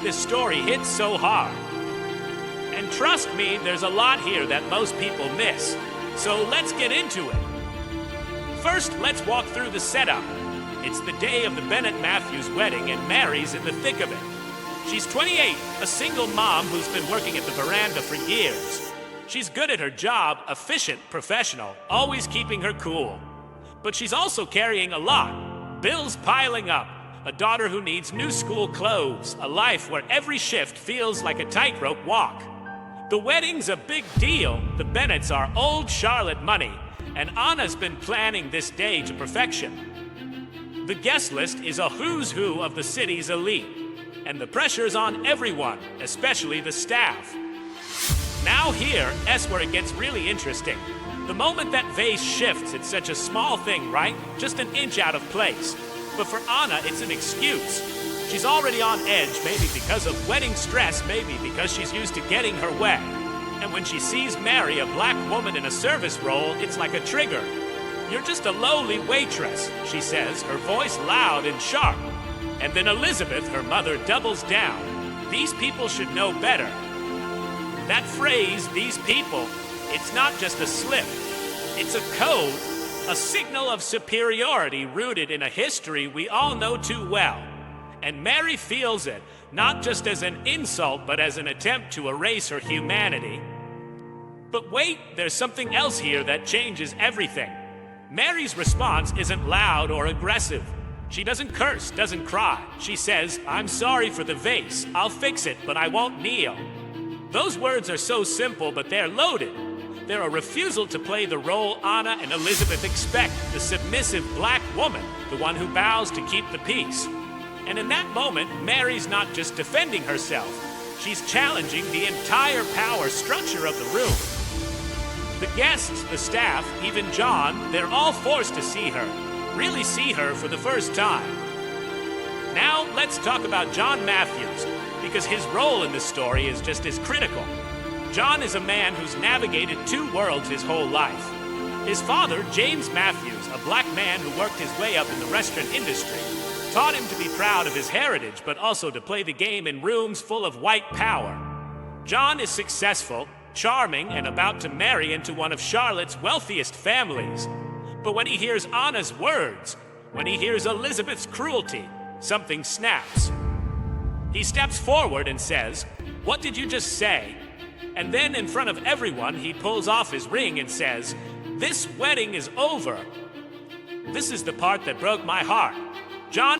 this story hits so hard. And trust me, there's a lot here that most people miss. So let's get into it. First, let's walk through the setup. It's the day of the Bennett Matthews wedding, and Mary's in the thick of it. She's 28, a single mom who's been working at the veranda for years. She's good at her job, efficient, professional, always keeping her cool. But she's also carrying a lot. Bills piling up, a daughter who needs new school clothes, a life where every shift feels like a tightrope walk. The wedding's a big deal. The Bennetts are old Charlotte money, and Anna's been planning this day to perfection. The guest list is a who's who of the city's elite, and the pressure's on everyone, especially the staff. Now here's where it gets really interesting. The moment that vase shifts, it's such a small thing, right? Just an inch out of place. But for Anna, it's an excuse. She's already on edge, maybe because of wedding stress, maybe because she's used to getting her way. And when she sees Mary, a black woman in a service role, it's like a trigger. "You're just a lowly waitress," she says, her voice loud and sharp. And then Elizabeth, her mother, doubles down. "These people should know better." That phrase, "these people," it's not just a slip. It's a code, a signal of superiority rooted in a history we all know too well. And Mary feels it, not just as an insult, but as an attempt to erase her humanity. But wait, there's something else here that changes everything. Mary's response isn't loud or aggressive. She doesn't curse, doesn't cry. She says, "I'm sorry for the vase. I'll fix it, but I won't kneel." Those words are so simple, but they're loaded. They're a refusal to play the role Anna and Elizabeth expect, the submissive black woman, the one who bows to keep the peace. And in that moment, Mary's not just defending herself. She's challenging the entire power structure of the room. The guests, the staff, even John, they're all forced to see her, really see her for the first time. Now let's talk about John Matthews, because his role in this story is just as critical. John is a man who's navigated two worlds his whole life. His father, James Matthews, a black man who worked his way up in the restaurant industry, taught him to be proud of his heritage, but also to play the game in rooms full of white power. John is successful, charming, and about to marry into one of Charlotte's wealthiest families. But when he hears Anna's words, when he hears Elizabeth's cruelty, something snaps. He steps forward and says, "What did you just say?" And then in front of everyone, he pulls off his ring and says, "This wedding is over." This is the part that broke my heart. John